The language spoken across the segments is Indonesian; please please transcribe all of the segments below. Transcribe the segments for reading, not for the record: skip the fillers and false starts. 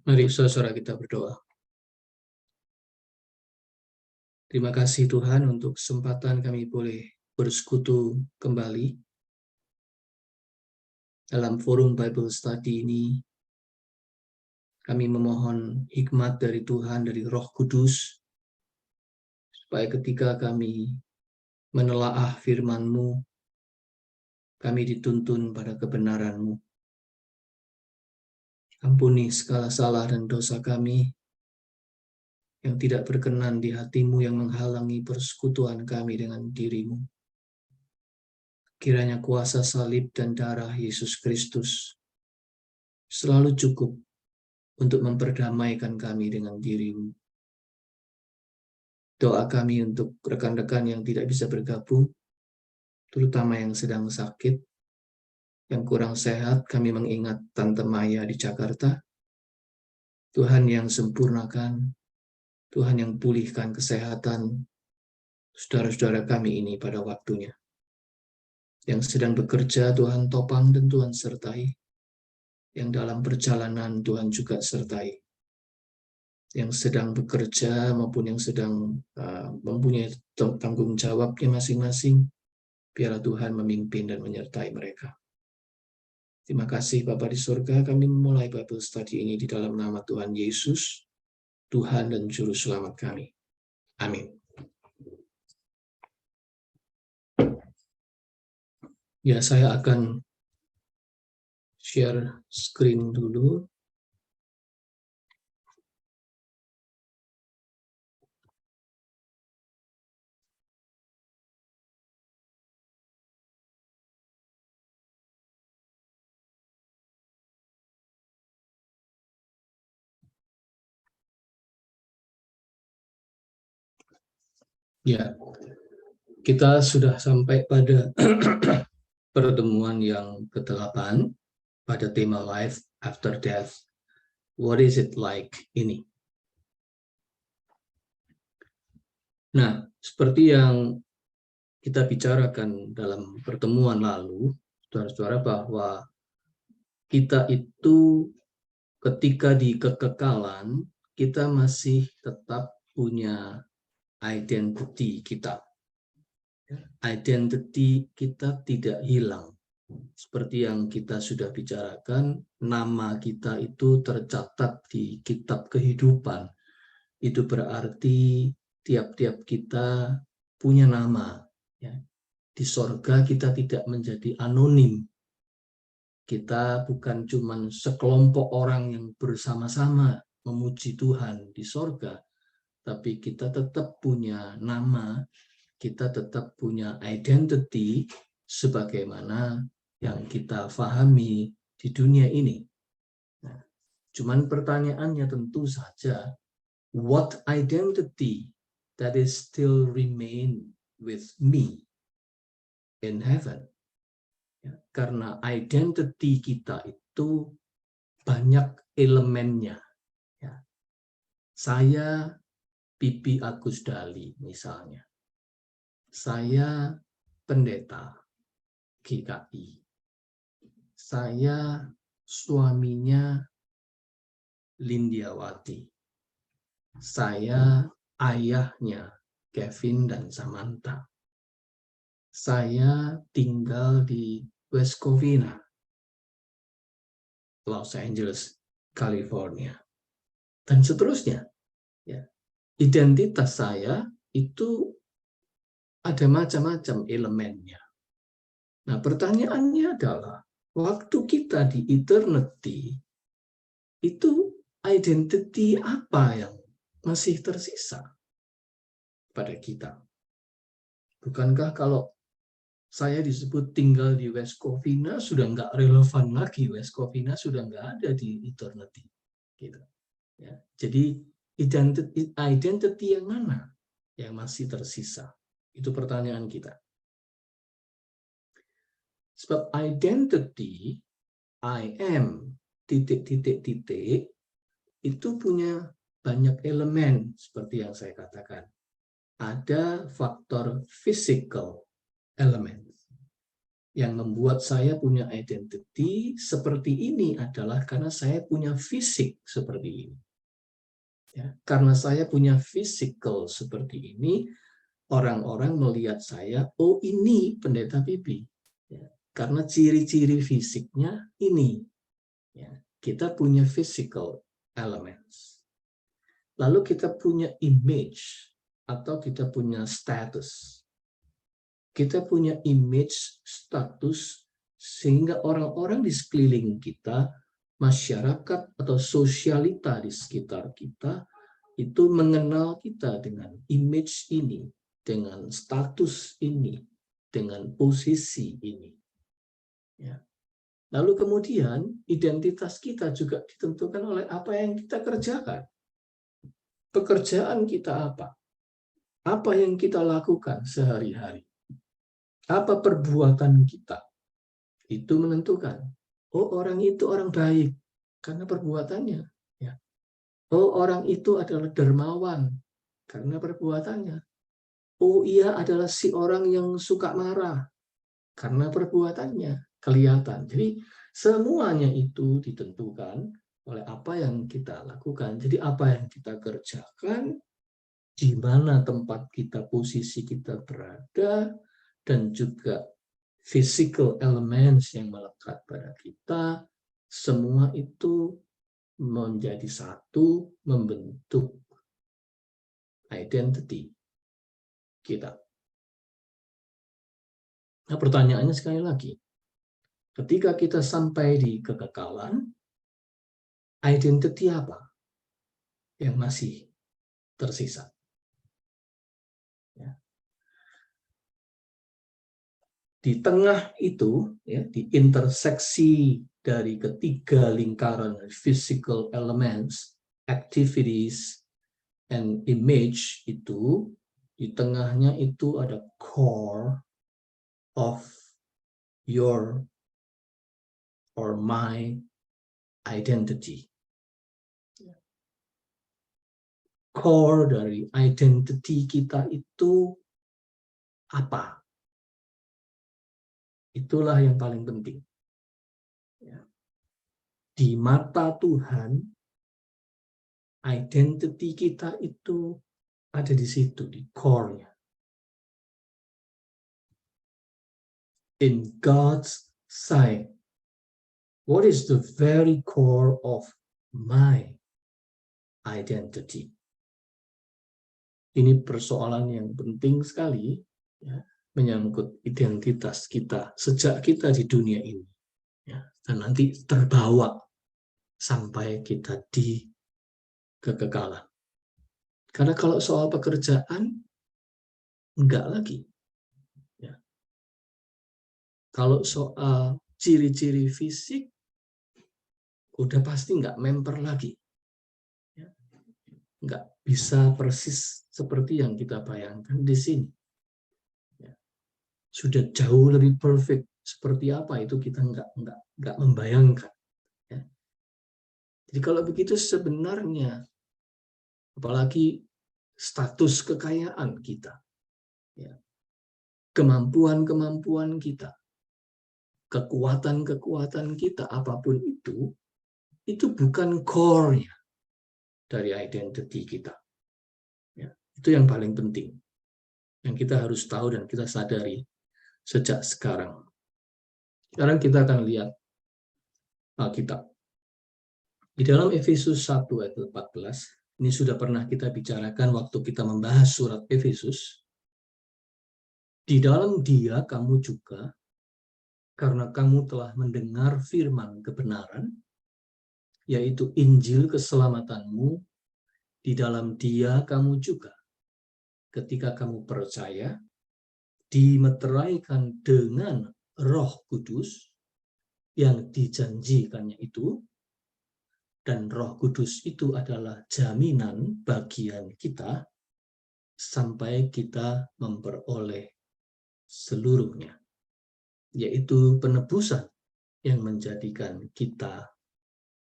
Mari saudara kita berdoa. Terima kasih Tuhan untuk kesempatan kami boleh bersekutu kembali dalam forum Bible Study ini. Kami memohon hikmat dari Tuhan, dari Roh Kudus, supaya ketika kami menelaah firman-Mu, kami dituntun pada kebenaran-Mu. Ampuni segala salah dan dosa kami yang tidak berkenan di hati-Mu, yang menghalangi persekutuan kami dengan diri-Mu. Kiranya kuasa salib dan darah Yesus Kristus selalu cukup untuk memperdamaikan kami dengan diri-Mu. Doa kami untuk rekan-rekan yang tidak bisa bergabung, terutama yang sedang sakit, yang kurang sehat. Kami mengingat Tante Maya di Jakarta. Tuhan yang sempurnakan, Tuhan yang pulihkan kesehatan saudara-saudara kami ini pada waktunya. Yang sedang bekerja, Tuhan topang dan Tuhan sertai. Yang dalam perjalanan, Tuhan juga sertai. Yang sedang bekerja maupun yang sedang mempunyai tanggung jawabnya masing-masing, biarlah Tuhan memimpin dan menyertai mereka. Terima kasih Bapa di surga, kami memulai Bible Study ini di dalam nama Tuhan Yesus, Tuhan dan Juru Selamat kami. Amin. Ya, saya akan share screen dulu. Ya, kita sudah sampai pada pertemuan yang ke-8 pada tema Life After Death. What is it like ini? Nah, seperti yang kita bicarakan dalam pertemuan lalu, saudara-saudara, bahwa kita itu ketika di kekekalan, kita masih tetap punya identity kita. Identity kita tidak hilang. Seperti yang kita sudah bicarakan, nama kita itu tercatat di kitab kehidupan. Itu berarti tiap-tiap kita punya nama. Ya. Di sorga kita tidak menjadi anonim. Kita bukan cuma sekelompok orang yang bersama-sama memuji Tuhan di sorga, tapi kita tetap punya nama, kita tetap punya identity sebagaimana yang kita pahami di dunia ini. Nah, cuman pertanyaannya tentu saja, what identity that is still remain with me in heaven? Ya, karena identity kita itu banyak elemennya. Ya. Saya Pipi Agus Dali misalnya. Saya pendeta GKI. Saya suaminya Lindiawati. Saya ayahnya Kevin dan Samantha. Saya tinggal di West Covina, Los Angeles, California. Dan seterusnya. Ya. Identitas saya itu ada macam-macam elemennya. Nah, pertanyaannya adalah, waktu kita di eternity, itu identity apa yang masih tersisa pada kita? Bukankah kalau saya disebut tinggal di West Covina, sudah nggak relevan lagi, West Covina sudah nggak ada di eternity. Gitu. Ya. Jadi, identity yang mana yang masih tersisa? Itu pertanyaan kita. Sebab identity, I am, titik-titik-titik, itu punya banyak elemen seperti yang saya katakan. Ada faktor physical element. Yang membuat saya punya identity seperti ini adalah karena saya punya fisik seperti ini. Ya, karena saya punya physical seperti ini, orang-orang melihat saya, oh ini pendeta Bibi. Ya, karena ciri-ciri fisiknya ini. Ya, kita punya physical elements. Lalu kita punya image atau kita punya status. Kita punya image, status, sehingga orang-orang di sekeliling kita, masyarakat atau sosialita di sekitar kita, itu mengenal kita dengan image ini, dengan status ini, dengan posisi ini. Ya. Lalu kemudian identitas kita juga ditentukan oleh apa yang kita kerjakan. Pekerjaan kita apa? Apa yang kita lakukan sehari-hari? Apa perbuatan kita? Itu menentukan. Oh, orang itu orang baik karena perbuatannya. Ya. Oh, orang itu adalah dermawan karena perbuatannya. Oh, ia adalah si orang yang suka marah karena perbuatannya kelihatan. Jadi semuanya itu ditentukan oleh apa yang kita lakukan. Jadi apa yang kita kerjakan, di mana tempat kita, posisi kita berada, dan juga physical elements yang melekat pada kita, semua itu menjadi satu, membentuk identity kita. Nah, pertanyaannya sekali lagi, ketika kita sampai di kekekalan, identity apa yang masih tersisa? Ya. Di tengah itu, ya, di interseksi dari ketiga lingkaran physical elements, activities, and image itu, di tengahnya itu ada core of your or my identity. Core dari identity kita itu apa? Itulah yang paling penting. Di mata Tuhan, identity kita itu ada di situ, di core-nya. In God's sight, what is the very core of my identity? Ini persoalan yang penting sekali, ya, menyangkut identitas kita sejak kita di dunia ini, ya, dan nanti terbawa sampai kita di kekekalan. Karena kalau soal pekerjaan, enggak lagi. Ya. Kalau soal ciri-ciri fisik, udah pasti enggak memper lagi. Ya. Enggak bisa persis seperti yang kita bayangkan di sini. Ya. Sudah jauh lebih perfect. Seperti apa itu kita enggak membayangkan. Ya. Jadi kalau begitu sebenarnya, apalagi status kekayaan kita, ya, kemampuan-kemampuan kita, kekuatan-kekuatan kita, apapun itu bukan core-nya dari identity kita. Ya, itu yang paling penting, yang kita harus tahu dan kita sadari sejak sekarang. Sekarang kita akan lihat Alkitab. Di dalam Efesus 1 ayat 14, ini sudah pernah kita bicarakan waktu kita membahas surat Efesus. Di dalam Dia kamu juga, karena kamu telah mendengar firman kebenaran, yaitu Injil keselamatanmu, di dalam Dia kamu juga, ketika kamu percaya, dimeteraikan dengan Roh Kudus yang dijanjikannya itu, dan Roh Kudus itu adalah jaminan bagian kita sampai kita memperoleh seluruhnya, yaitu penebusan yang menjadikan kita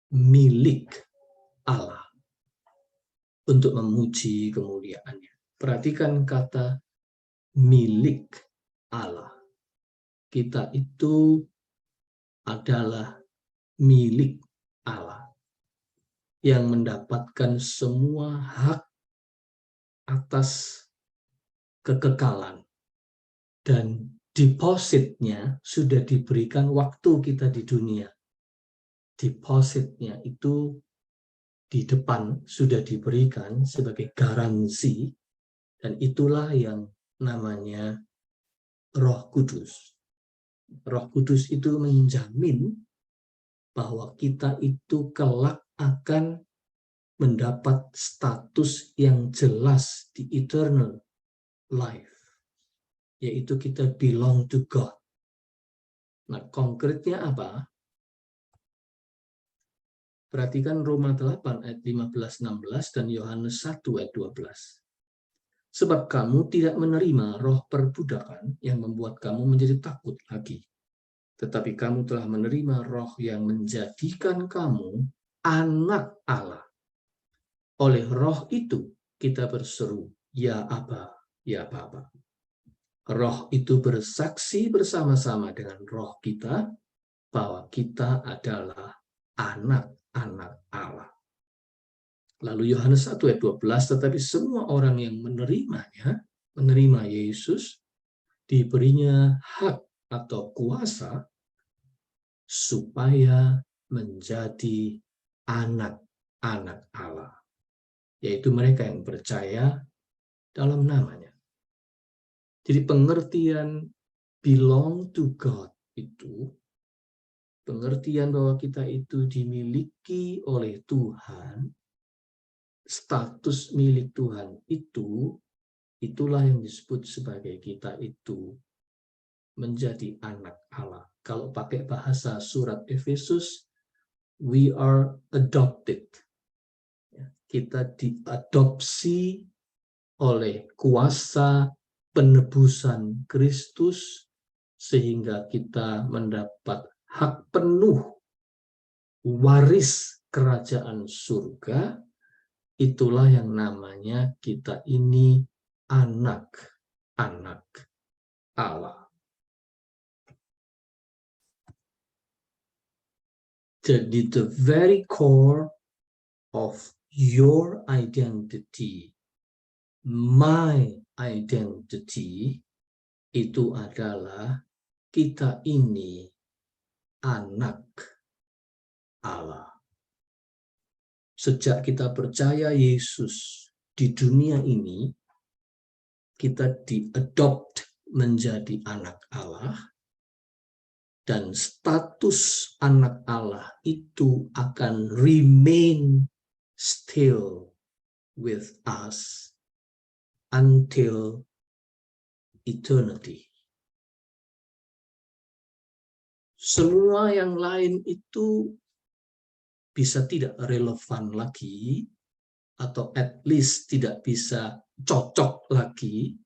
milik Allah untuk memuji kemuliaannya. Perhatikan kata milik Allah. kita itu adalah milik Allah yang mendapatkan semua hak atas kekekalan, dan depositnya sudah diberikan waktu kita di dunia. Depositnya itu di depan sudah diberikan sebagai garansi, dan itulah yang namanya Roh Kudus. Roh Kudus itu menjamin bahwa kita itu kelak akan mendapat status yang jelas di eternal life, yaitu kita belong to God. Nah, konkretnya apa? Perhatikan Roma 8 ayat 15-16 dan Yohanes 1 ayat 12. Sebab kamu tidak menerima roh perbudakan yang membuat kamu menjadi takut lagi. Tetapi kamu telah menerima roh yang menjadikan kamu anak Allah. Oleh roh itu kita berseru, ya Aba, ya Bapa. Roh itu bersaksi bersama-sama dengan roh kita bahwa kita adalah anak-anak Allah. Lalu Yohanes 1 ayat 12, tetapi semua orang yang menerimanya, menerima Yesus, diberinya hak atau kuasa supaya menjadi anak-anak Allah, yaitu mereka yang percaya dalam namanya. Jadi pengertian belong to God itu, pengertian bahwa kita itu dimiliki oleh Tuhan, status milik Tuhan itu, itulah yang disebut sebagai kita itu menjadi anak Allah. Kalau pakai bahasa surat Efesus, we are adopted. Kita diadopsi oleh kuasa penebusan Kristus, sehingga kita mendapat hak penuh waris kerajaan surga. Itulah yang namanya kita ini anak-anak Allah. Jadi the very core of your identity, my identity, itu adalah kita ini anak Allah. Sejak kita percaya Yesus di dunia ini, kita diadopt menjadi anak Allah, dan status anak Allah itu akan remain still with us until eternity. Semua yang lain itu bisa tidak relevan lagi, atau at least tidak bisa cocok lagi,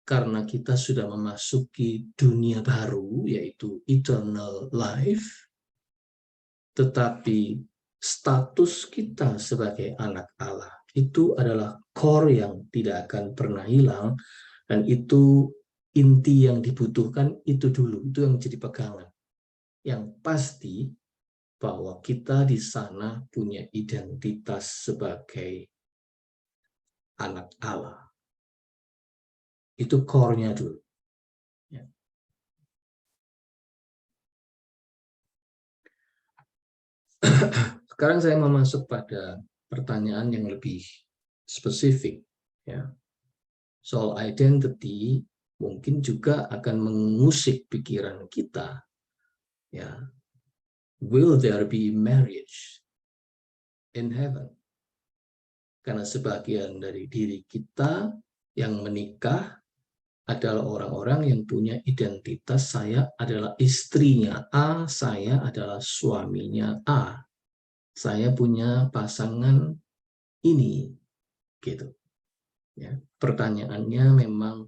karena kita sudah memasuki dunia baru, yaitu eternal life. Tetapi status kita sebagai anak Allah itu adalah core yang tidak akan pernah hilang, dan itu inti yang dibutuhkan itu dulu, itu yang jadi pegangan. Yang pasti bahwa kita di sana punya identitas sebagai anak Allah. Itu core-nya dulu. Ya. Sekarang saya mau masuk pada pertanyaan yang lebih spesifik. Ya. Soal identity mungkin juga akan mengusik pikiran kita. Ya. Will there be marriage in heaven? Karena sebagian dari diri kita yang menikah adalah orang-orang yang punya identitas, saya adalah istrinya A, saya adalah suaminya A, saya punya pasangan ini, gitu. Ya. Pertanyaannya memang,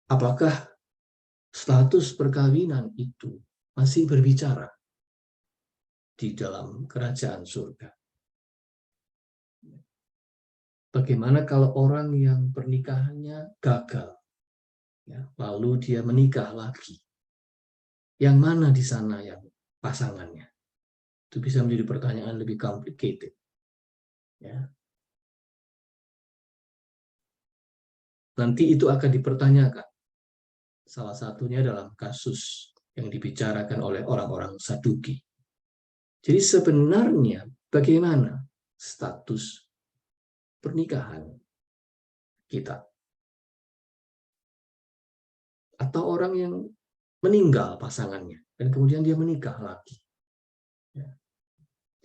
apakah status perkawinan itu masih berbicara di dalam kerajaan surga? Bagaimana kalau orang yang pernikahannya gagal? Ya, lalu dia menikah lagi. Yang mana di sana yang pasangannya? Itu bisa menjadi pertanyaan lebih complicated. Ya. Nanti itu akan dipertanyakan. Salah satunya dalam kasus yang dibicarakan oleh orang-orang Saduki. Jadi sebenarnya bagaimana status pernikahan kita? Atau orang yang meninggal pasangannya dan kemudian dia menikah lagi. Ya.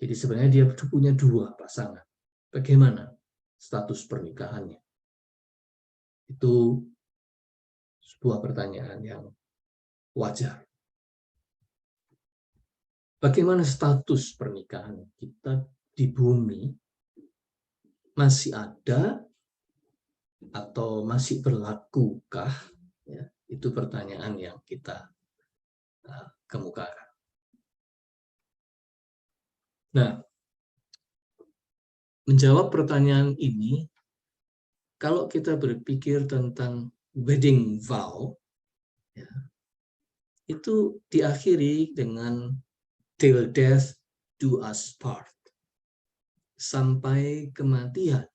Jadi sebenarnya dia punya dua pasangan. Bagaimana status pernikahannya? Itu sebuah pertanyaan yang wajar. Bagaimana status pernikahan kita di bumi? Masih ada atau masih berlakukah? Ya, itu pertanyaan yang kita kemukakan. Nah, menjawab pertanyaan ini, kalau kita berpikir tentang wedding vow, ya, itu diakhiri dengan till death do us part, sampai kematian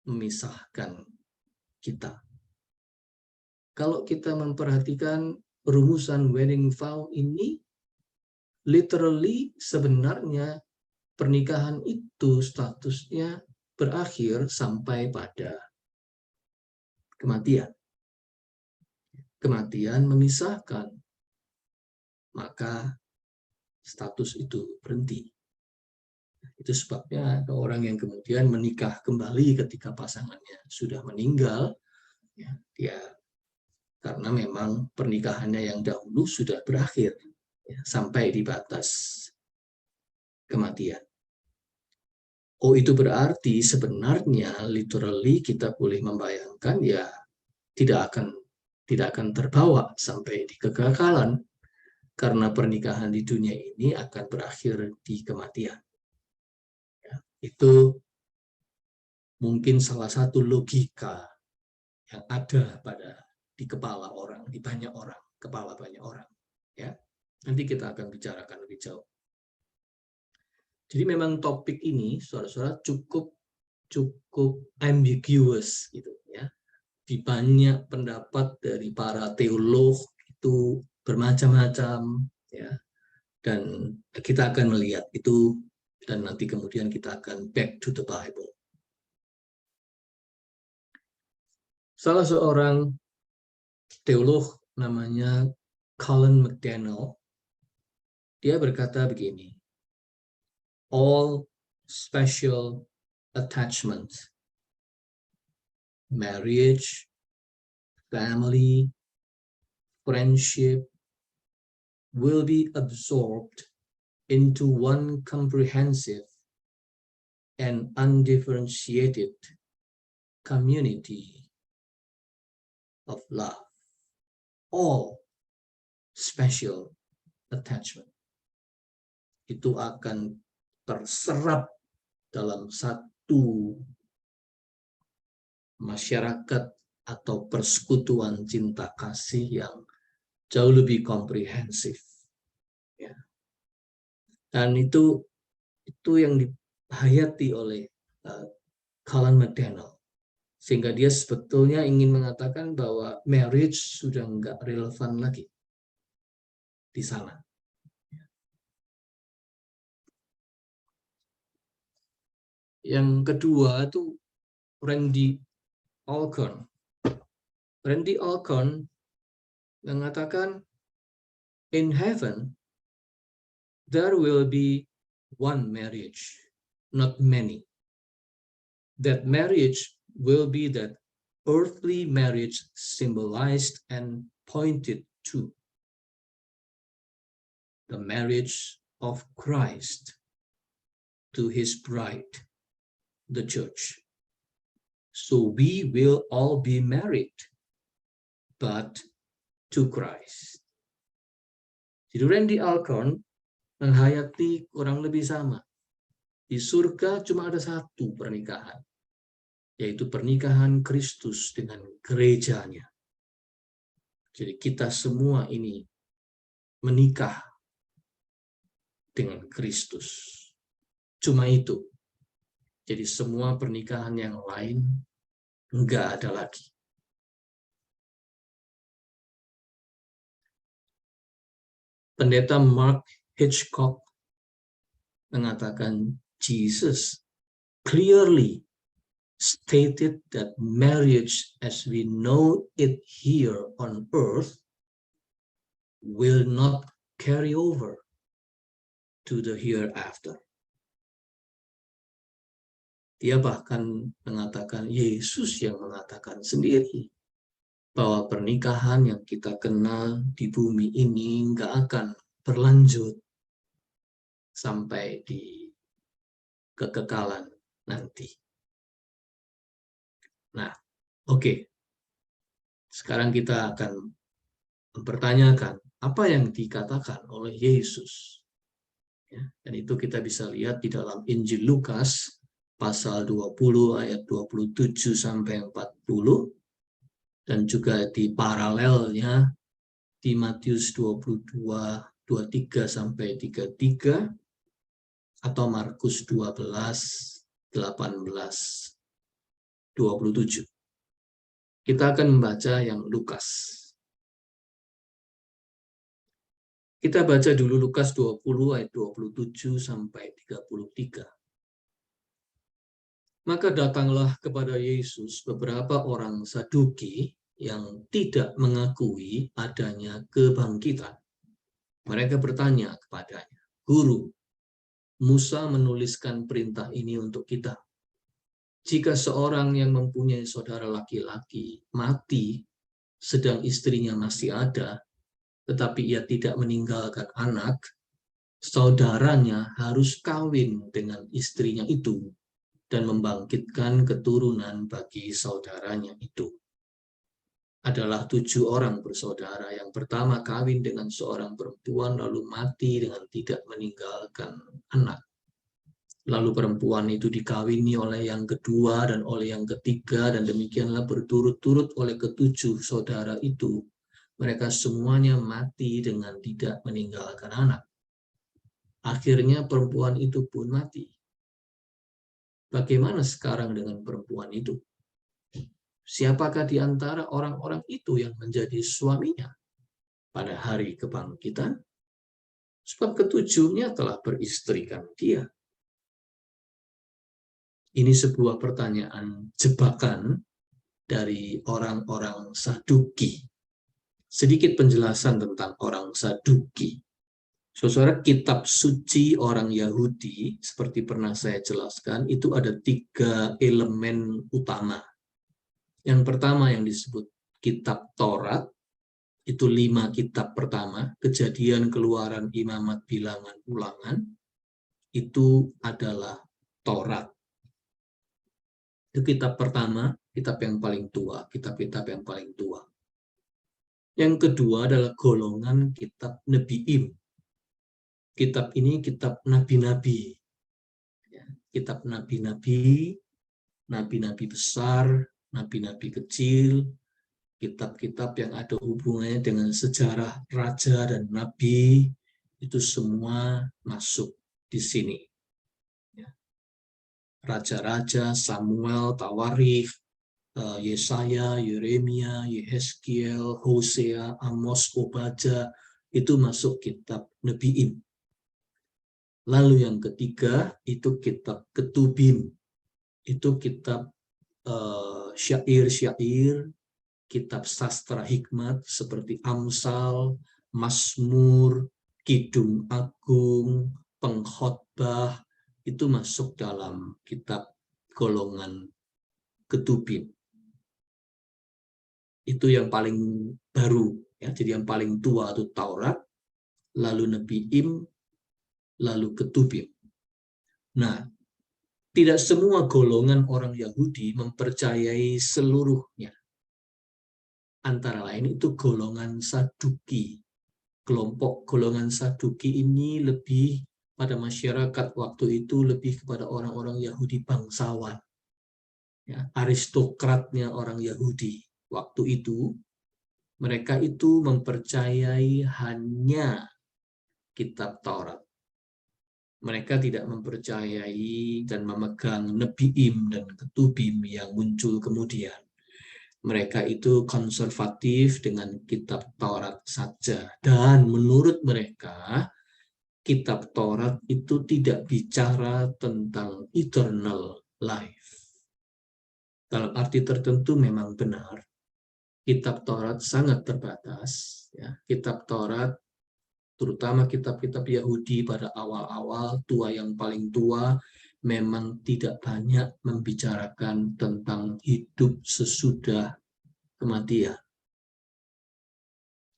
memisahkan kita. Kalau kita memperhatikan rumusan wedding vow ini, literally sebenarnya pernikahan itu statusnya berakhir sampai pada kematian. Kematian memisahkan, maka status itu berhenti. Itu sebabnya ada orang yang kemudian menikah kembali ketika pasangannya sudah meninggal, ya, dia karena memang pernikahannya yang dahulu sudah berakhir, ya, sampai di batas kematian. Oh, itu berarti sebenarnya literally kita boleh membayangkan ya tidak akan terbawa sampai di kegagalan, karena pernikahan di dunia ini akan berakhir di kematian. Ya, itu mungkin salah satu logika yang ada di kepala orang, di banyak orang, kepala banyak orang. Ya, nanti kita akan bicarakan lebih jauh. Jadi memang topik ini, saudara-saudara, cukup ambiguous gitu ya. Di banyak pendapat dari para teolog itu bermacam-macam ya. Dan kita akan melihat itu, dan nanti kemudian kita akan back to the Bible. Salah seorang teolog namanya Colin McDaniel, dia berkata begini, all special attachments, marriage, family, friendship, will be absorbed into one comprehensive and undifferentiated community of love. All special attachment itu akan terserap dalam satu masyarakat atau persekutuan cinta kasih yang jauh lebih komprehensif. Ya. Dan itu yang dihayati oleh Colin McDaniel. Sehingga dia sebetulnya ingin mengatakan bahwa marriage sudah nggak relevan lagi di sana. Yang kedua itu Randy Alcorn. Randy Alcorn mengatakan, in heaven there will be one marriage, not many. That marriage will be that earthly marriage symbolized and pointed to the marriage of Christ to his bride, the church. So we will all be married, but to Christ. Jadi Randy Alcorn menghayati kurang lebih sama. Di surga cuma ada satu pernikahan, yaitu pernikahan Kristus dengan gerejanya. Jadi kita semua ini menikah dengan Kristus. Cuma itu. Jadi semua pernikahan yang lain enggak ada lagi. Pendeta Mark Hitchcock mengatakan Jesus clearly stated that marriage as we know it here on earth will not carry over to the hereafter. Dia bahkan mengatakan, Yesus yang mengatakan sendiri, bahwa pernikahan yang kita kenal di bumi ini nggak akan berlanjut sampai di kekekalan nanti. Nah, oke. Sekarang kita akan mempertanyakan apa yang dikatakan oleh Yesus. Ya, dan itu kita bisa lihat di dalam Injil Lukas pasal 20 ayat 27 sampai 40 dan juga di paralelnya di Matius 22 23 sampai 33 atau Markus 12 18 27. Kita akan membaca yang Lukas. Kita baca dulu Lukas 20 ayat 27 sampai 33. Maka datanglah kepada Yesus beberapa orang Saduki yang tidak mengakui adanya kebangkitan. Mereka bertanya kepadanya, Guru, Musa menuliskan perintah ini untuk kita. Jika seorang yang mempunyai saudara laki-laki mati sedang istrinya masih ada, tetapi ia tidak meninggalkan anak, saudaranya harus kawin dengan istrinya itu dan membangkitkan keturunan bagi saudaranya itu. Adalah 7 orang bersaudara. Yang pertama kawin dengan seorang perempuan lalu mati dengan tidak meninggalkan anak. Lalu perempuan itu dikawini oleh yang kedua dan oleh yang ketiga dan demikianlah berturut-turut oleh ke-7 saudara itu. Mereka semuanya mati dengan tidak meninggalkan anak. Akhirnya perempuan itu pun mati. Bagaimana sekarang dengan perempuan itu? Siapakah di antara orang-orang itu yang menjadi suaminya pada hari kebangkitan? Sebab ke-7-nya telah beristrikan dia. Ini sebuah pertanyaan jebakan dari orang-orang Saduki. Sedikit penjelasan tentang orang Saduki. Saudara, kitab suci orang Yahudi, seperti pernah saya jelaskan, itu ada 3 elemen utama. Yang pertama yang disebut kitab Taurat, itu 5 kitab pertama, Kejadian, Keluaran, Imamat, Bilangan, Ulangan, itu adalah Taurat. Itu kitab pertama, kitab yang paling tua, kitab-kitab yang paling tua. Yang kedua adalah golongan kitab Nebiim. Kitab ini kitab nabi-nabi. Kitab nabi-nabi, nabi-nabi besar, nabi-nabi kecil, kitab-kitab yang ada hubungannya dengan sejarah raja dan nabi, itu semua masuk di sini. Raja-raja, Samuel, Tawarikh, Yesaya, Yeremia, Yehezkiel, Hosea, Amos, Obadja, itu masuk kitab Nebiim. Lalu yang ketiga itu kitab Ketubim, itu kitab syair-syair, kitab sastra hikmat seperti Amsal, Mazmur, Kidung Agung, Pengkhotbah, itu masuk dalam kitab golongan Ketubim. Itu yang paling baru, ya. Jadi yang paling tua itu Taurat, lalu Nebiim, lalu Ketubim. Nah, tidak semua golongan orang Yahudi mempercayai seluruhnya. Antara lain itu golongan Saduki. Kelompok golongan Saduki ini lebih pada masyarakat waktu itu lebih kepada orang-orang Yahudi bangsawan. Ya, aristokratnya orang Yahudi waktu itu, Mereka itu mempercayai hanya kitab Taurat. Mereka tidak mempercayai dan memegang Nebiim dan Ketubim yang muncul kemudian. Mereka itu konservatif dengan kitab Taurat saja. Dan menurut mereka, kitab Taurat itu tidak bicara tentang eternal life. Dalam arti tertentu memang benar. Kitab Taurat sangat terbatas. Ya. Kitab Taurat, terutama kitab-kitab Yahudi pada awal-awal, tua yang paling tua, memang tidak banyak membicarakan tentang hidup sesudah kematian.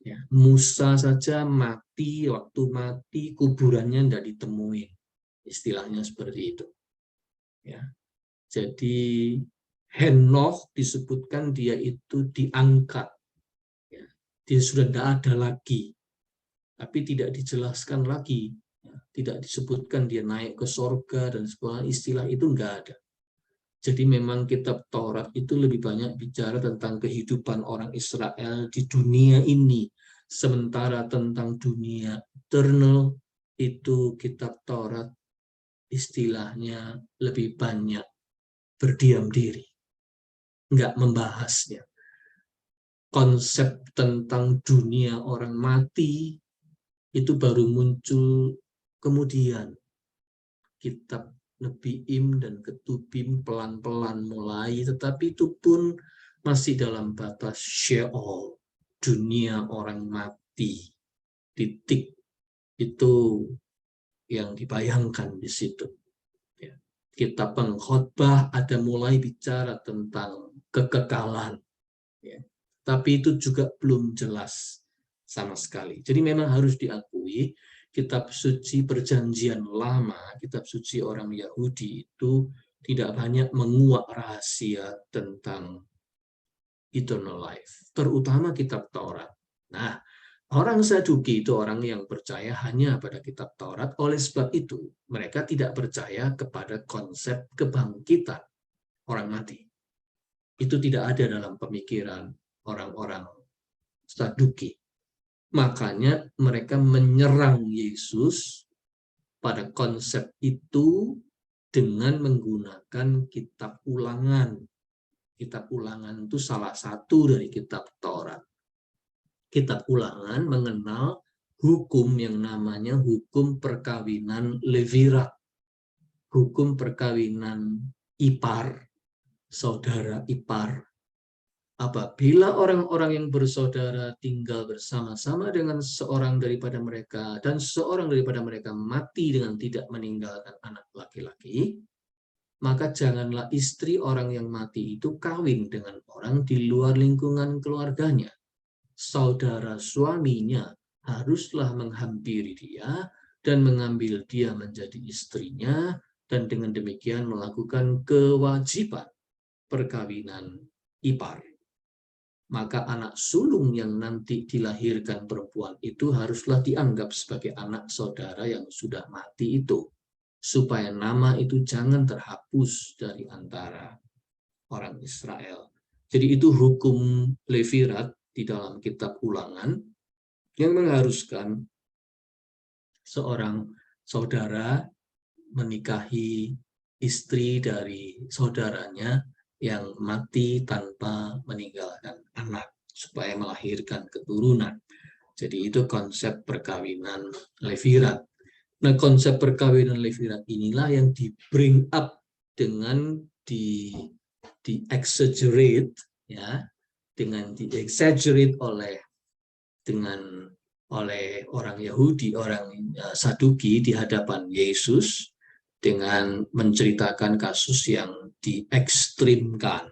Ya, Musa saja mati, waktu mati kuburannya tidak ditemuin. Istilahnya seperti itu. Ya. Jadi Henokh disebutkan dia itu diangkat. Ya. Dia sudah tidak ada lagi. Tapi tidak dijelaskan lagi. Ya. Tidak disebutkan dia naik ke sorga dan sebagainya. Istilah itu enggak ada. Jadi memang kitab Taurat itu lebih banyak bicara tentang kehidupan orang Israel di dunia ini. Sementara tentang dunia eternal itu kitab Taurat istilahnya lebih banyak berdiam diri. Enggak membahasnya. Konsep tentang dunia orang mati itu baru muncul kemudian. Kitab Nebiim dan Ketubim pelan-pelan mulai, tetapi itu pun masih dalam batas Sheol, dunia orang mati. Titik itu yang dibayangkan di situ. Ya. Kitab Pengkhotbah ada mulai bicara tentang kekekalan. Ya. Tapi itu juga belum jelas sama sekali. Jadi memang harus diakui, kitab suci perjanjian lama, kitab suci orang Yahudi itu tidak banyak menguak rahasia tentang eternal life, terutama kitab Taurat. Nah, orang Saduki itu orang yang percaya hanya pada kitab Taurat, oleh sebab itu mereka tidak percaya kepada konsep kebangkitan orang mati. Itu tidak ada dalam pemikiran orang-orang Saduki. Makanya mereka menyerang Yesus pada konsep itu dengan menggunakan kitab Ulangan. Kitab Ulangan itu salah satu dari kitab Taurat. Kitab Ulangan mengenal hukum yang namanya hukum perkawinan Levirat. Hukum perkawinan ipar, saudara ipar. Apabila orang-orang yang bersaudara tinggal bersama-sama dengan seorang daripada mereka dan seorang daripada mereka mati dengan tidak meninggalkan anak laki-laki, maka janganlah istri orang yang mati itu kawin dengan orang di luar lingkungan keluarganya. Saudara suaminya haruslah menghampiri dia dan mengambil dia menjadi istrinya, dan dengan demikian melakukan kewajiban perkawinan ipar. Maka anak sulung yang nanti dilahirkan perempuan itu haruslah dianggap sebagai anak saudara yang sudah mati itu, supaya nama itu jangan terhapus dari antara orang Israel. Jadi itu hukum Levirat di dalam kitab Ulangan yang mengharuskan seorang saudara menikahi istri dari saudaranya yang mati tanpa meninggalkan anak, supaya melahirkan keturunan. Jadi itu konsep perkawinan Levirat. Nah, konsep perkawinan Levirat inilah yang di bring up dengan di exaggerate, ya, dengan di exaggerate oleh orang Yahudi, orang Saduki di hadapan Yesus, dengan menceritakan kasus yang diekstrimkan,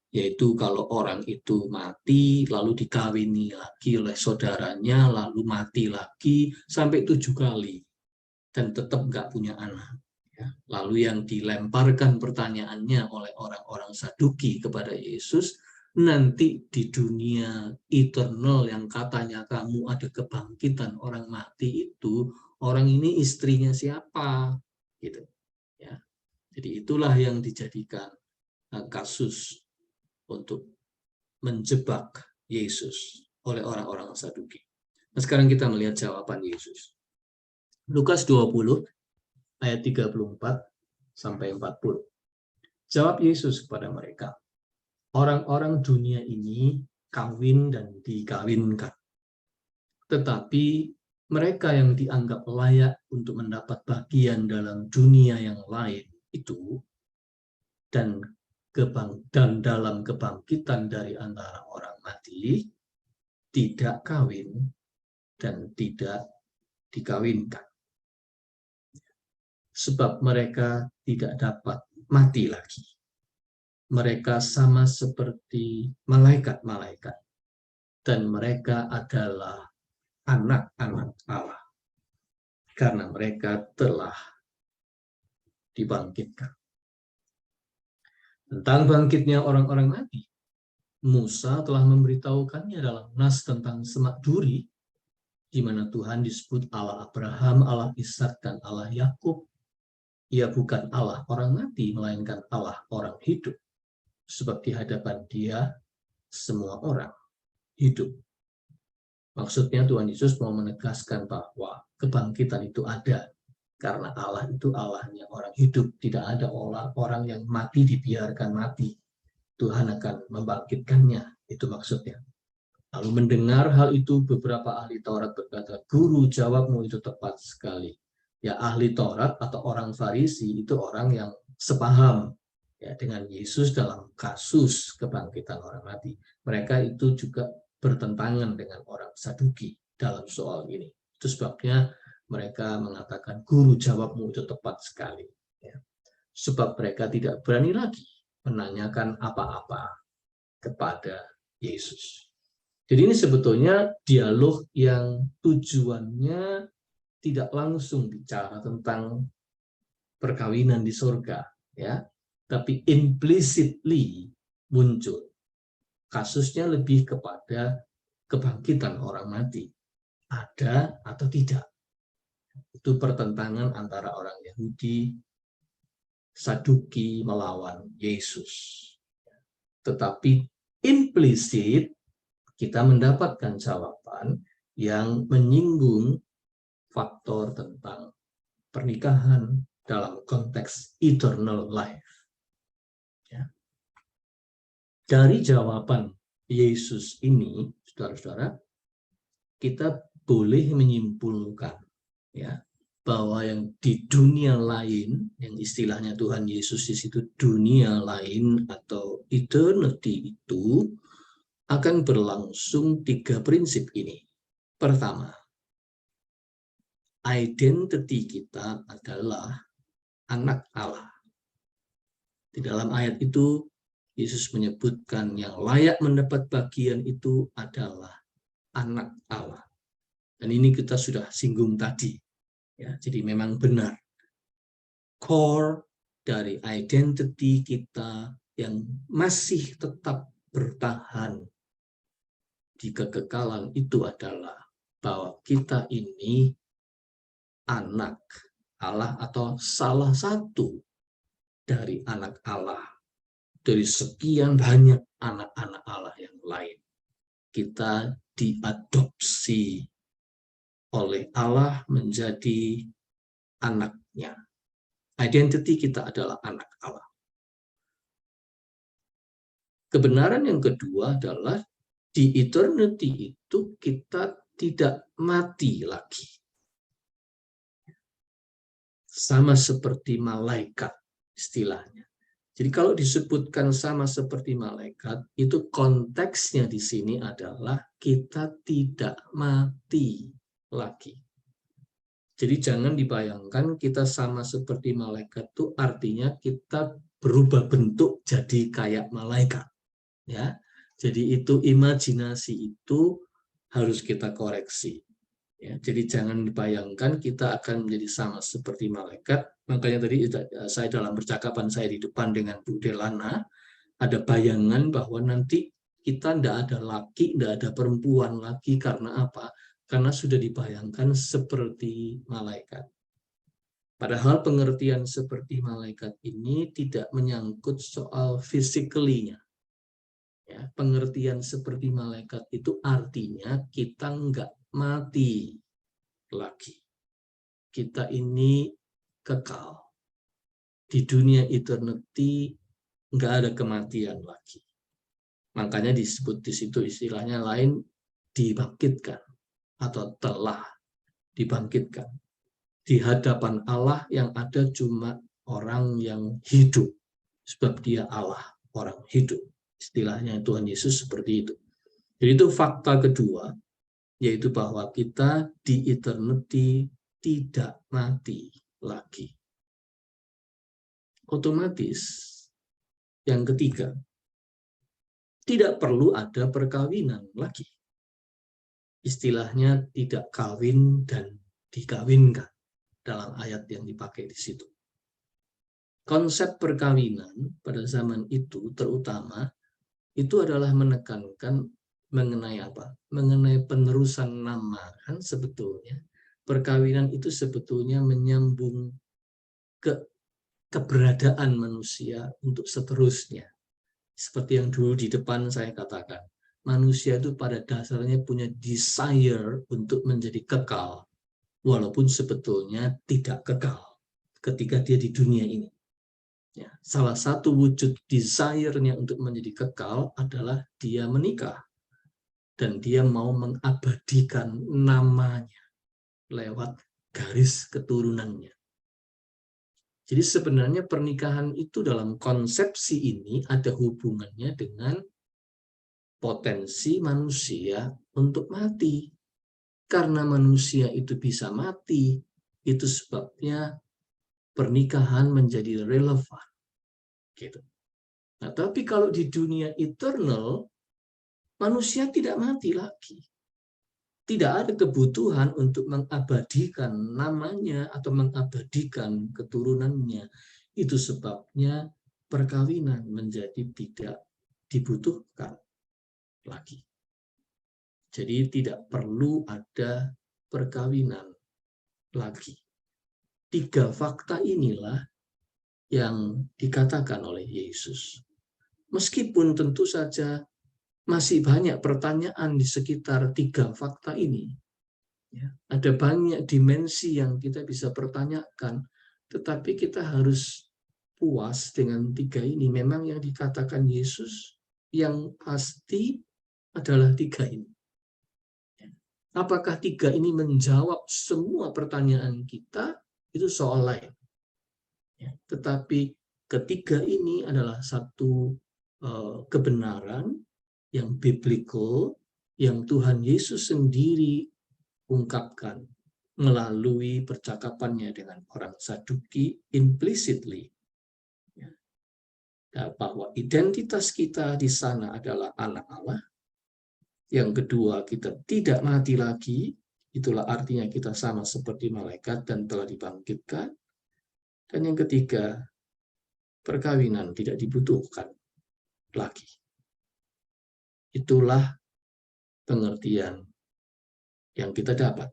yaitu kalau orang itu mati lalu dikawini lagi oleh saudaranya, lalu mati lagi sampai 7 kali dan tetap nggak punya anak. Lalu yang dilemparkan pertanyaannya oleh orang-orang Saduki kepada Yesus, nanti di dunia eternal yang katanya kamu ada kebangkitan orang mati itu, orang ini istrinya siapa? Gitu. Ya. Jadi itulah yang dijadikan kasus untuk menjebak Yesus. oleh orang-orang Saduki. Nah, sekarang kita melihat jawaban Yesus. Lukas 20 ayat 34 sampai 40. Jawab Yesus kepada mereka, orang-orang dunia ini kawin dan dikawinkan. Tetapi mereka yang dianggap layak untuk mendapat bagian dalam dunia yang lain itu dan dalam kebangkitan dari antara orang mati tidak kawin dan tidak dikawinkan. Sebab mereka tidak dapat mati lagi. Mereka sama seperti malaikat-malaikat dan mereka adalah anak-anak Allah karena mereka telah dibangkitkan. Tentang bangkitnya orang-orang mati, Musa telah memberitahukannya dalam nas tentang semak duri, di mana Tuhan disebut Allah Abraham, Allah Ishak, dan Allah Yakub. Ia bukan Allah orang mati, melainkan Allah orang hidup. Sebab di hadapan Dia, semua orang hidup. Maksudnya Tuhan Yesus mau menegaskan bahwa kebangkitan itu ada. Karena Allah itu Allahnya orang hidup. Tidak ada orang yang mati dibiarkan mati. Tuhan akan membangkitkannya. Itu maksudnya. Lalu mendengar hal itu, beberapa ahli Taurat berkata, Guru, jawabmu itu tepat sekali. Ya, ahli Taurat atau orang Farisi itu orang yang sepaham ya, dengan Yesus dalam kasus kebangkitan orang mati. Mereka itu juga bertentangan dengan orang Saduki dalam soal ini. Itu sebabnya mereka mengatakan, Guru, jawabmu itu tepat sekali. Ya. Sebab mereka tidak berani lagi menanyakan apa-apa kepada Yesus. Jadi ini sebetulnya dialog yang tujuannya tidak langsung bicara tentang perkawinan di surga, ya, tapi implicitly muncul. Kasusnya lebih kepada kebangkitan orang mati. Ada atau tidak. Itu pertentangan antara orang Yahudi, Saduki melawan Yesus. Tetapi implisit kita mendapatkan jawaban yang menyinggung faktor tentang pernikahan dalam konteks eternal life. Ya. Dari jawaban Yesus ini, saudara-saudara, kita boleh menyimpulkan ya bahwa yang di dunia lain, yang istilahnya Tuhan Yesus di situ dunia lain atau eternity itu akan berlangsung 3 prinsip ini. Pertama, identity kita adalah anak Allah. Di dalam ayat itu, Yesus menyebutkan yang layak mendapat bagian itu adalah anak Allah. Dan ini kita sudah singgung tadi. Ya, jadi memang benar. Core dari identity kita yang masih tetap bertahan di kekekalan itu adalah bahwa kita ini anak Allah atau salah satu dari anak Allah. Dari sekian banyak anak-anak Allah yang lain. Kita diadopsi oleh Allah menjadi anaknya. Identity kita adalah anak Allah. Kebenaran yang kedua adalah di eternity itu kita tidak mati lagi. Sama seperti malaikat istilahnya. Jadi kalau disebutkan sama seperti malaikat, itu konteksnya di sini adalah kita tidak mati lagi. Jadi jangan dibayangkan kita sama seperti malaikat itu artinya kita berubah bentuk jadi kayak malaikat. Ya, jadi itu imajinasi itu harus kita koreksi. Ya, jadi jangan dibayangkan kita akan menjadi sama seperti malaikat. Makanya tadi saya dalam percakapan saya di depan dengan Bu Delana, ada bayangan bahwa nanti kita tidak ada laki, tidak ada perempuan lagi. Karena apa? Karena sudah dibayangkan seperti malaikat. Padahal pengertian seperti malaikat ini tidak menyangkut soal physically-nya. Ya, pengertian seperti malaikat itu artinya kita nggak mati lagi. Kita ini kekal. Di dunia eternity nggak ada kematian lagi. Makanya disebut di situ istilahnya lain dibangkitkan atau telah dibangkitkan. Di hadapan Allah yang ada cuma orang yang hidup. Sebab dia Allah, orang hidup. Istilahnya Tuhan Yesus seperti itu. Jadi itu fakta kedua, yaitu bahwa kita di eternity tidak mati lagi. Otomatis, yang ketiga, tidak perlu ada perkawinan lagi. Istilahnya tidak kawin dan dikawinkan dalam ayat yang dipakai di situ. Konsep perkawinan pada zaman itu terutama itu adalah menekankan mengenai apa? Mengenai penerusan nama, kan sebetulnya. Perkawinan itu sebetulnya menyambung ke keberadaan manusia untuk seterusnya. Seperti yang dulu di depan saya katakan. Manusia itu pada dasarnya punya desire untuk menjadi kekal. Walaupun sebetulnya tidak kekal ketika dia di dunia ini. Ya, salah satu wujud desire-nya untuk menjadi kekal adalah dia menikah. Dan dia mau mengabadikan namanya lewat garis keturunannya. Jadi sebenarnya pernikahan itu dalam konsepsi ini ada hubungannya dengan potensi manusia untuk mati. Karena manusia itu bisa mati, itu sebabnya pernikahan menjadi relevan. Gitu. Nah, tapi kalau di dunia eternal, manusia tidak mati lagi. Tidak ada kebutuhan untuk mengabadikan namanya atau mengabadikan keturunannya. Itu sebabnya perkawinan menjadi tidak dibutuhkan lagi. Jadi tidak perlu ada perkawinan lagi. 3 fakta inilah yang dikatakan oleh Yesus. Meskipun tentu saja masih banyak pertanyaan di sekitar 3 fakta ini. Ya, ada banyak dimensi yang kita bisa pertanyakan, tetapi kita harus puas dengan 3 ini. Memang yang dikatakan Yesus yang pasti adalah 3 ini. Apakah 3 ini menjawab semua pertanyaan kita? Itu soal lain. Ya, tetapi ketiga ini adalah satu kebenaran yang biblical, yang Tuhan Yesus sendiri ungkapkan melalui percakapannya dengan orang Saduki implicitly. Ya, bahwa identitas kita di sana adalah anak Allah. Yang kedua, kita tidak mati lagi. Itulah artinya kita sama seperti malaikat dan telah dibangkitkan. Dan yang ketiga, perkawinan tidak dibutuhkan lagi. Itulah pengertian yang kita dapat.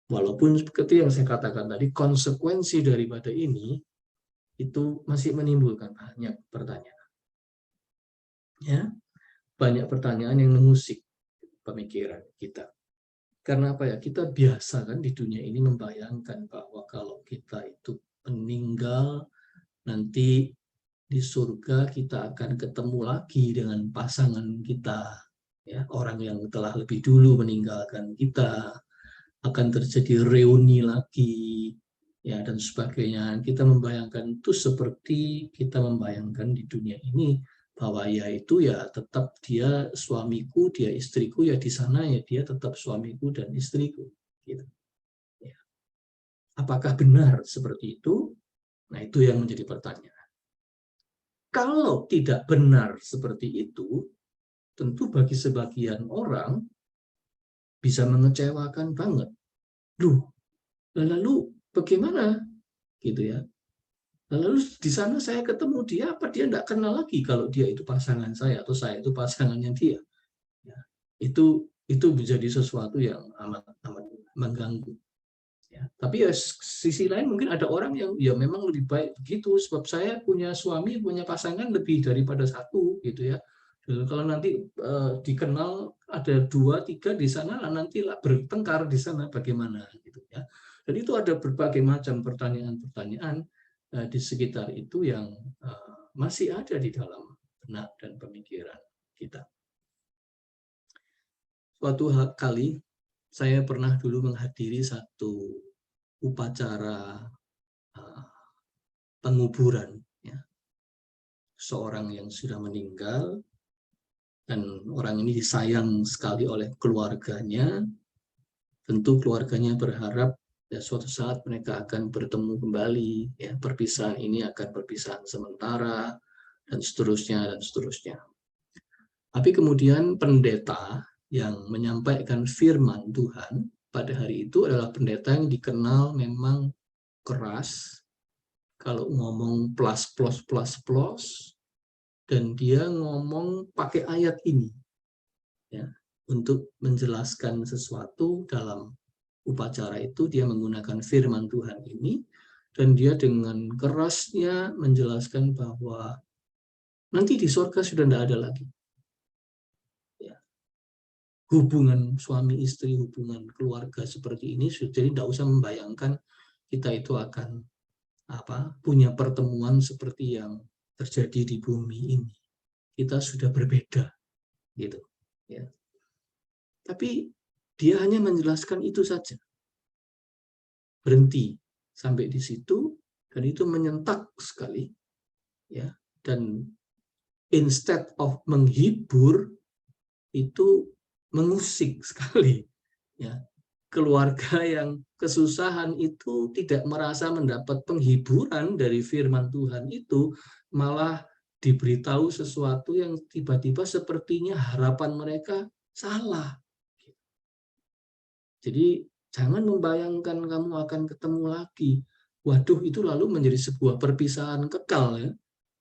Walaupun seperti yang saya katakan tadi, konsekuensi daripada ini itu masih menimbulkan banyak pertanyaan. Ya, banyak pertanyaan yang mengusik pemikiran kita. Karena apa ya? Kita biasa kan di dunia ini membayangkan bahwa kalau kita itu meninggal, nanti di surga kita akan ketemu lagi dengan pasangan kita, ya, orang yang telah lebih dulu meninggalkan kita, akan terjadi reuni lagi, ya, dan sebagainya. Kita membayangkan itu seperti kita membayangkan di dunia ini bahwa ya itu ya tetap dia suamiku, dia istriku, ya di sana ya dia tetap suamiku dan istriku, gitu. Ya. Apakah benar seperti itu? Nah, itu yang menjadi pertanyaan. Kalau tidak benar seperti itu, tentu bagi sebagian orang bisa mengecewakan banget. Lalu bagaimana? Gitu ya. Lalu di sana saya ketemu dia, apa dia tidak kenal lagi kalau dia itu pasangan saya atau saya itu pasangannya dia. Ya, itu menjadi sesuatu yang amat mengganggu. Ya, tapi ya sisi lain mungkin ada orang yang ya memang lebih baik begitu, sebab saya punya suami, punya pasangan lebih daripada satu, gitu ya. Kalau nanti dikenal ada 2-3 di sana, nanti bertengkar di sana bagaimana gitu ya. Dan itu ada berbagai macam pertanyaan-pertanyaan di sekitar itu yang masih ada di dalam benak dan pemikiran kita. Suatu kali saya pernah dulu menghadiri satu upacara penguburan ya. Seorang yang sudah meninggal, dan orang ini disayang sekali oleh keluarganya. Tentu keluarganya berharap ya suatu saat mereka akan bertemu kembali, ya perpisahan ini akan perpisahan sementara, dan seterusnya dan seterusnya. Tapi kemudian pendeta yang menyampaikan firman Tuhan pada hari itu adalah pendeta yang dikenal memang keras, kalau ngomong plus plus plus plus, dan dia ngomong pakai ayat ini ya, untuk menjelaskan sesuatu dalam upacara itu. Dia menggunakan firman Tuhan ini, dan dia dengan kerasnya menjelaskan bahwa nanti di surga sudah tidak ada lagi ya, hubungan suami istri, hubungan keluarga seperti ini. Jadi tidak usah membayangkan kita itu akan punya pertemuan seperti yang terjadi di bumi ini. Kita sudah berbeda gitu ya. Tapi dia hanya menjelaskan itu saja, berhenti sampai di situ, dan itu menyentak sekali ya. Dan instead of menghibur, itu mengusik sekali ya. Keluarga yang kesusahan itu tidak merasa mendapat penghiburan dari firman Tuhan itu, malah diberitahu sesuatu yang tiba-tiba sepertinya harapan mereka salah. Jadi jangan membayangkan kamu akan ketemu lagi. Waduh, itu lalu menjadi sebuah perpisahan kekal ya.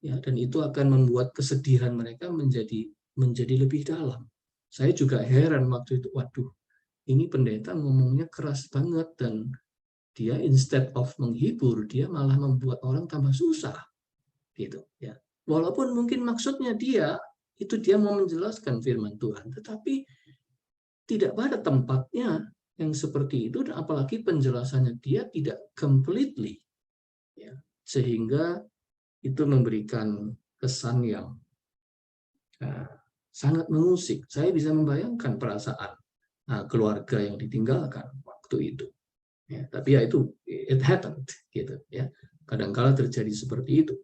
Ya, dan itu akan membuat kesedihan mereka menjadi lebih dalam. Saya juga heran waktu itu, waduh, ini pendeta ngomongnya keras banget, dan dia instead of menghibur, dia malah membuat orang tambah susah gitu ya. Walaupun mungkin maksudnya dia mau menjelaskan firman Tuhan, tetapi tidak pada tempatnya yang seperti itu, dan apalagi penjelasannya dia tidak completely ya, sehingga itu memberikan kesan yang sangat mengusik. Saya bisa membayangkan perasaan keluarga yang ditinggalkan waktu itu ya. Tapi ya itu, it happened gitu ya. Kadang-kala terjadi seperti itu,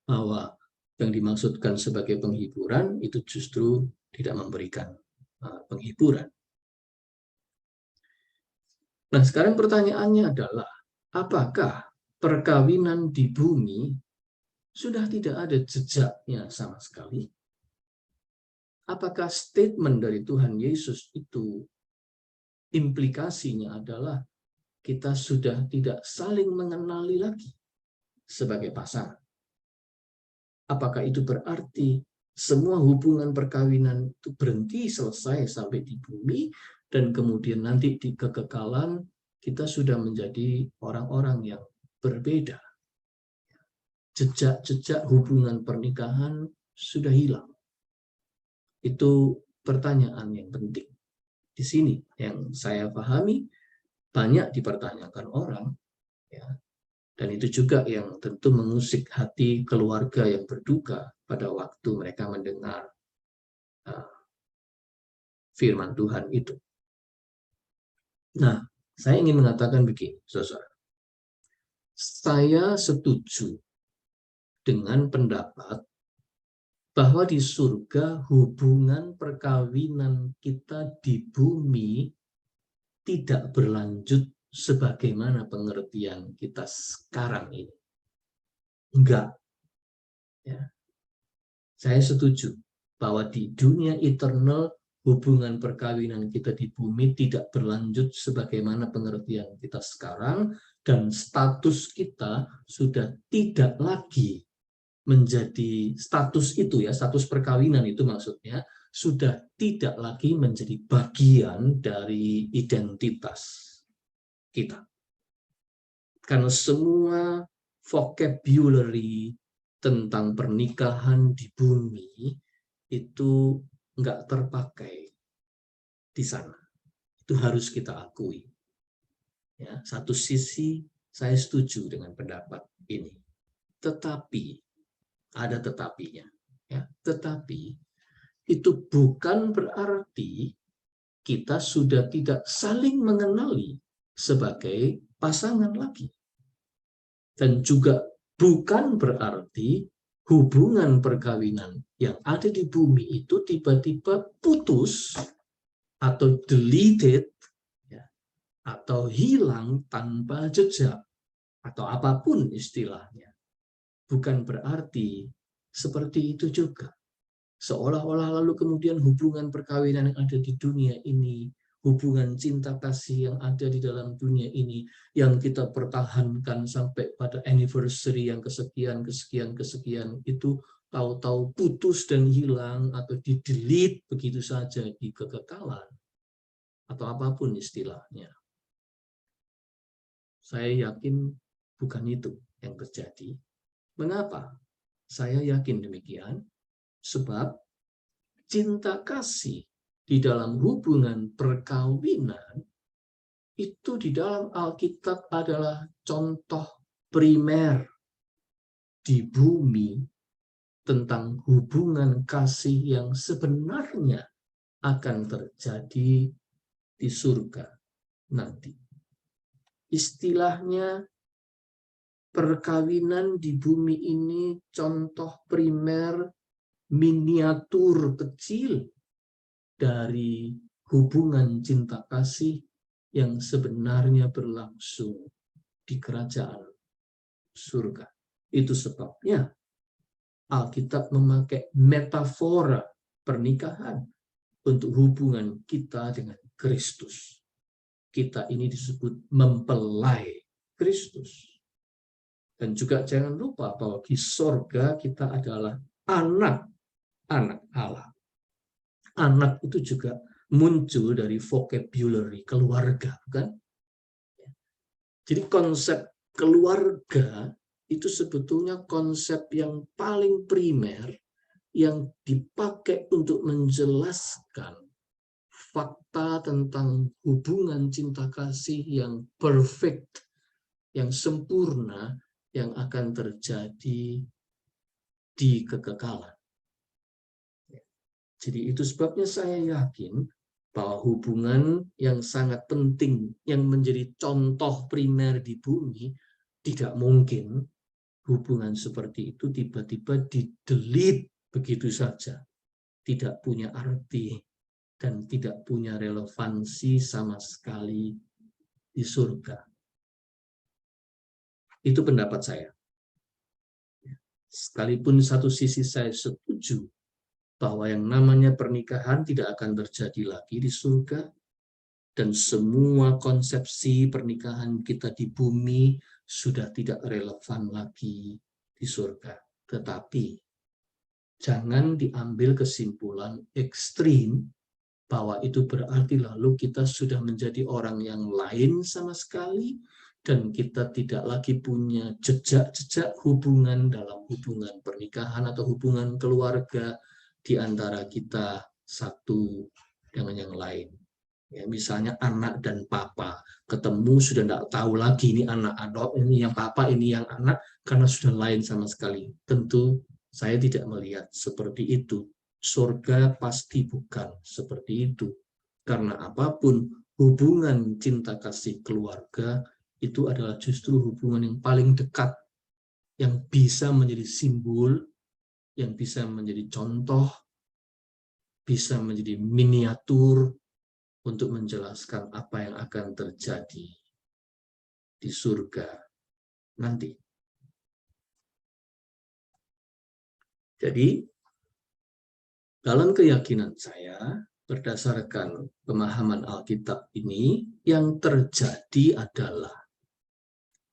bahwa yang dimaksudkan sebagai penghiburan itu justru tidak memberikan penghiburan. Nah, sekarang pertanyaannya adalah, apakah perkawinan di bumi sudah tidak ada jejaknya sama sekali? Apakah statement dari Tuhan Yesus itu implikasinya adalah kita sudah tidak saling mengenali lagi sebagai pasangan? Apakah itu berarti semua hubungan perkawinan itu berhenti, selesai sampai di bumi, dan kemudian nanti di kekekalan kita sudah menjadi orang-orang yang berbeda? Jejak-jejak hubungan pernikahan sudah hilang. Itu pertanyaan yang penting. Di sini yang saya pahami banyak dipertanyakan orang, ya, dan itu juga yang tentu mengusik hati keluarga yang berduka pada waktu mereka mendengar firman Tuhan itu. Nah, saya ingin mengatakan begini, saudara. Saya setuju dengan pendapat bahwa di surga hubungan perkawinan kita di bumi tidak berlanjut sebagaimana pengertian kita sekarang ini. Enggak. Ya. Saya setuju bahwa di dunia eternal hubungan perkawinan kita di bumi tidak berlanjut sebagaimana pengertian kita sekarang, dan status kita sudah tidak lagi menjadi status itu ya, status perkawinan itu maksudnya sudah tidak lagi menjadi bagian dari identitas kita. Karena semua vocabulary tentang pernikahan di bumi itu nggak terpakai di sana. Itu harus kita akui. Ya, satu sisi saya setuju dengan pendapat ini. Tetapi, ada tetapinya. Ya, tetapi itu bukan berarti kita sudah tidak saling mengenali sebagai pasangan lagi. Dan juga bukan berarti hubungan perkawinan yang ada di bumi itu tiba-tiba putus atau deleted, ya, atau hilang tanpa jejak, atau apapun istilahnya. Bukan berarti seperti itu juga. Seolah-olah lalu kemudian hubungan perkawinan yang ada di dunia ini, hubungan cinta kasih yang ada di dalam dunia ini, yang kita pertahankan sampai pada anniversary yang kesekian, itu tahu-tahu putus dan hilang atau di-delete begitu saja di kekekalan, atau apapun istilahnya. Saya yakin bukan itu yang terjadi. Mengapa? Saya yakin demikian. Sebab cinta kasih di dalam hubungan perkawinan itu di dalam Alkitab adalah contoh primer di bumi tentang hubungan kasih yang sebenarnya akan terjadi di surga nanti. Istilahnya perkawinan di bumi ini contoh primer, miniatur kecil dari hubungan cinta kasih yang sebenarnya berlangsung di kerajaan surga. Itu sebabnya Alkitab memakai metafora pernikahan untuk hubungan kita dengan Kristus. Kita ini disebut mempelai Kristus. Dan juga jangan lupa bahwa di surga kita adalah anak-anak Allah. Anak itu juga muncul dari vocabulary keluarga, kan? Jadi konsep keluarga itu sebetulnya konsep yang paling primer yang dipakai untuk menjelaskan fakta tentang hubungan cinta kasih yang perfect, yang sempurna, yang akan terjadi di kekekalan. Jadi itu sebabnya saya yakin bahwa hubungan yang sangat penting, yang menjadi contoh primer di bumi, tidak mungkin hubungan seperti itu tiba-tiba di-delete begitu saja. Tidak punya arti dan tidak punya relevansi sama sekali di surga. Itu pendapat saya. Sekalipun satu sisi saya setuju bahwa yang namanya pernikahan tidak akan terjadi lagi di surga, dan semua konsepsi pernikahan kita di bumi sudah tidak relevan lagi di surga. Tetapi jangan diambil kesimpulan ekstrim bahwa itu berarti lalu kita sudah menjadi orang yang lain sama sekali, dan kita tidak lagi punya jejak-jejak hubungan dalam hubungan pernikahan atau hubungan keluarga di antara kita satu dengan yang lain. Ya, misalnya anak dan papa ketemu sudah tidak tahu lagi ini anak atau ini yang papa, ini yang anak, karena sudah lain sama sekali. Tentu saya tidak melihat seperti itu. Surga pasti bukan seperti itu. Karena apapun hubungan cinta kasih keluarga itu adalah justru hubungan yang paling dekat, yang bisa menjadi simbol, yang bisa menjadi contoh, bisa menjadi miniatur untuk menjelaskan apa yang akan terjadi di surga nanti. Jadi, dalam keyakinan saya, berdasarkan pemahaman Alkitab ini, yang terjadi adalah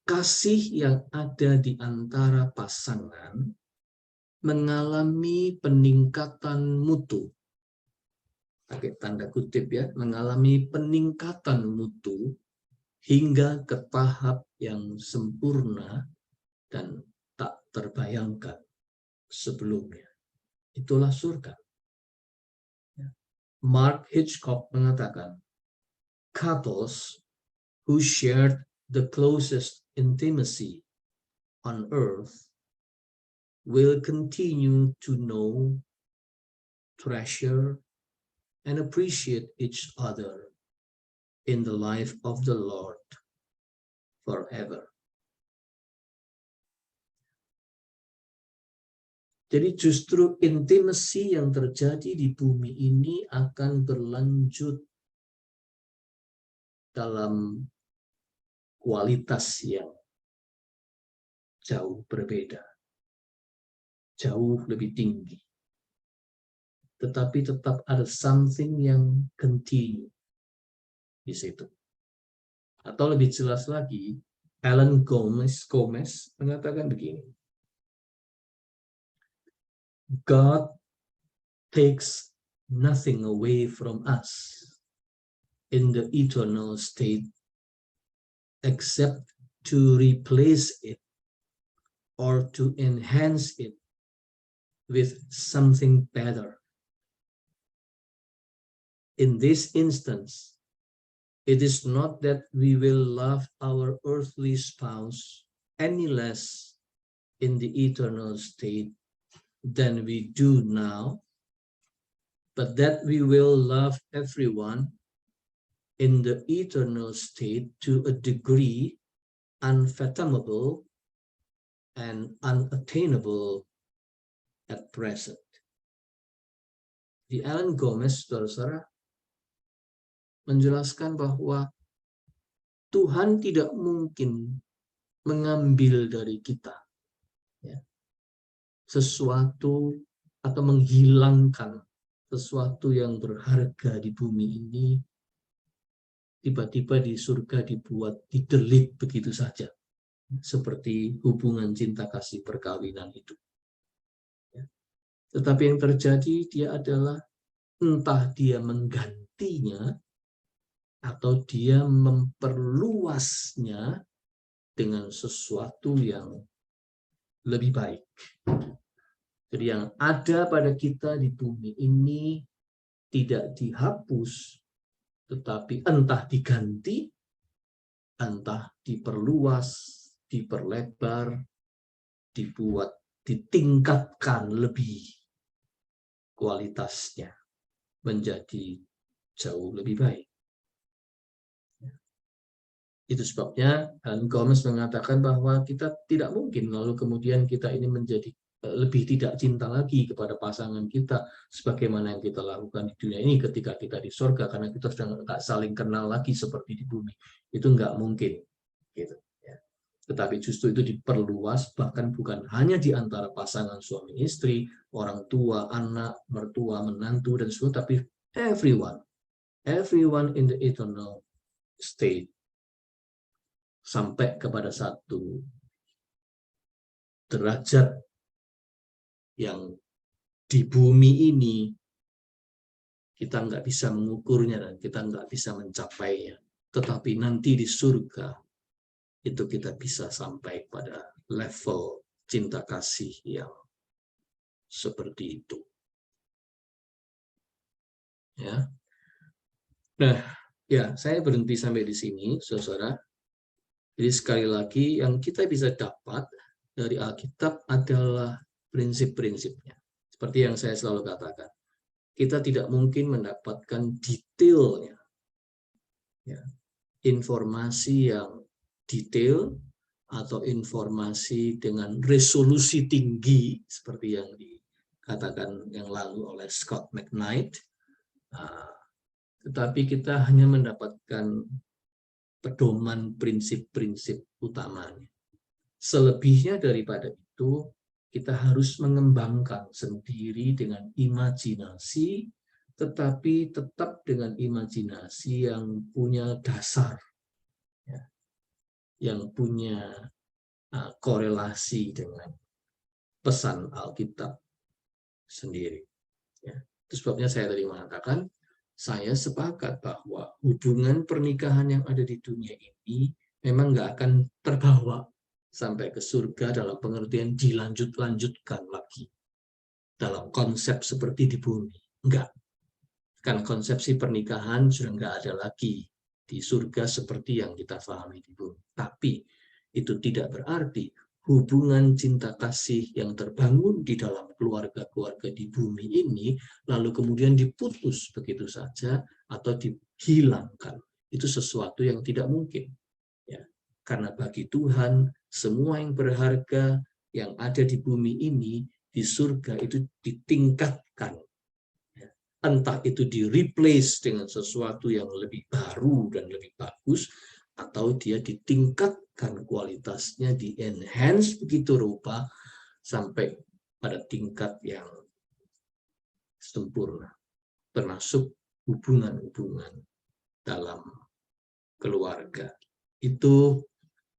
kasih yang ada di antara pasangan mengalami peningkatan mutu. Pakai tanda kutip ya, mengalami peningkatan mutu hingga ke tahap yang sempurna dan tak terbayangkan sebelumnya. Itulah surga. Mark Hitchcock mengatakan, couples who shared the closest intimacy on earth will continue to know, treasure, and appreciate each other in the life of the Lord forever. Jadi justru intimacy yang terjadi di bumi ini akan berlanjut dalam kualitas yang jauh berbeda, jauh lebih tinggi. Tetapi tetap ada something yang continue di situ. Atau lebih jelas lagi, Alan Gomez mengatakan begini, God takes nothing away from us in the eternal state except to replace it or to enhance it with something better. In this instance, it is not that we will love our earthly spouse any less in the eternal state than we do now, but that we will love everyone in the eternal state to a degree unfathomable and unattainable at present. Di Alan Gomez, saudara-saudara, menjelaskan bahwa Tuhan tidak mungkin mengambil dari kita ya, sesuatu atau menghilangkan sesuatu yang berharga di bumi ini, tiba-tiba di surga dibuat didelik begitu saja, seperti hubungan cinta kasih perkawinan itu. Ya. Tetapi yang terjadi dia adalah entah dia menggantinya atau dia memperluasnya dengan sesuatu yang lebih baik. Jadi yang ada pada kita di bumi ini tidak dihapus, tetapi entah diganti, entah diperluas, diperlebar, dibuat, ditingkatkan lebih kualitasnya menjadi jauh lebih baik. Itu sebabnya Alan Gomez mengatakan bahwa kita tidak mungkin lalu kemudian kita ini menjadi lebih tidak cinta lagi kepada pasangan kita sebagaimana yang kita lakukan di dunia ini ketika kita di surga, karena kita sudah nggak saling kenal lagi seperti di bumi. Itu nggak mungkin, gitu. Ya. Tetapi justru itu diperluas, bahkan bukan hanya di antara pasangan suami istri, orang tua, anak, mertua, menantu dan sebagainya, tapi everyone in the eternal state. Sampai kepada satu derajat yang di bumi ini kita nggak bisa mengukurnya dan kita nggak bisa mencapainya. Tetapi nanti di surga itu kita bisa sampai pada level cinta kasih yang seperti itu. Ya. Nah, ya saya berhenti sampai di sini, saudara. Jadi sekali lagi yang kita bisa dapat dari Alkitab adalah prinsip-prinsipnya. Seperti yang saya selalu katakan, kita tidak mungkin mendapatkan detailnya, ya, informasi yang detail atau informasi dengan resolusi tinggi seperti yang dikatakan yang lalu oleh Scott McKnight, tetapi kita hanya mendapatkan pedoman prinsip-prinsip utamanya. Selebihnya daripada itu, kita harus mengembangkan sendiri dengan imajinasi, tetapi tetap dengan imajinasi yang punya dasar, ya, yang punya korelasi dengan pesan Alkitab sendiri. Ya. Itu sebabnya saya tadi mengatakan, saya sepakat bahwa hubungan pernikahan yang ada di dunia ini memang nggak akan terbawa sampai ke surga dalam pengertian dilanjut-lanjutkan lagi dalam konsep seperti di bumi. Enggak. Kan konsepsi pernikahan sudah nggak ada lagi di surga seperti yang kita pahami di bumi. Tapi itu tidak berarti hubungan cinta kasih yang terbangun di dalam keluarga-keluarga di bumi ini lalu kemudian diputus begitu saja atau dihilangkan. Itu sesuatu yang tidak mungkin. Ya. Karena bagi Tuhan, semua yang berharga yang ada di bumi ini, di surga itu ditingkatkan. Entah itu di-replace dengan sesuatu yang lebih baru dan lebih bagus, atau dia ditingkatkan kualitasnya, di-enhance begitu rupa, sampai pada tingkat yang sempurna, termasuk hubungan-hubungan dalam keluarga. Itu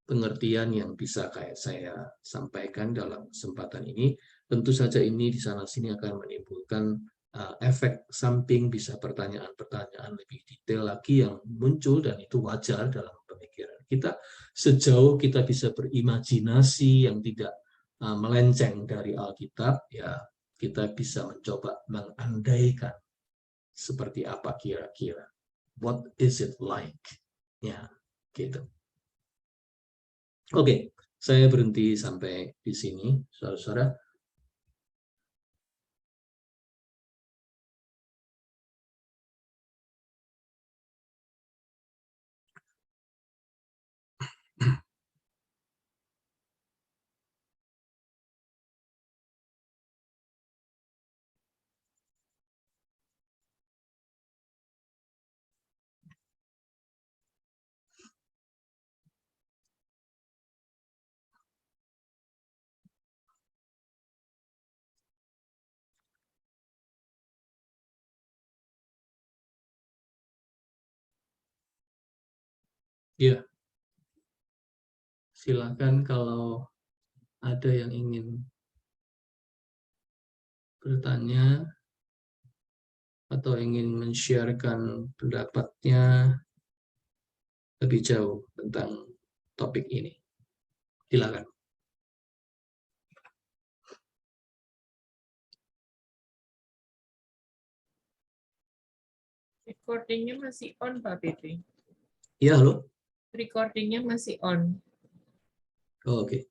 pengertian yang bisa kayak saya sampaikan dalam kesempatan ini. Tentu saja ini di sana-sini akan menimbulkan efek samping, bisa pertanyaan-pertanyaan lebih detail lagi yang muncul, dan itu wajar dalam pemikiran kita. Sejauh kita bisa berimajinasi yang tidak melenceng dari Alkitab, ya kita bisa mencoba mengandaikan seperti apa kira-kira. What is it like? Ya, gitu. Oke, saya berhenti sampai di sini, saudara-saudara. Ya, silakan kalau ada yang ingin bertanya atau ingin men-sharekan pendapatnya lebih jauh tentang topik ini. Silakan. Recordingnya masih on, Pak Pepe. Ya, halo. Recordingnya masih on. Oh, oke.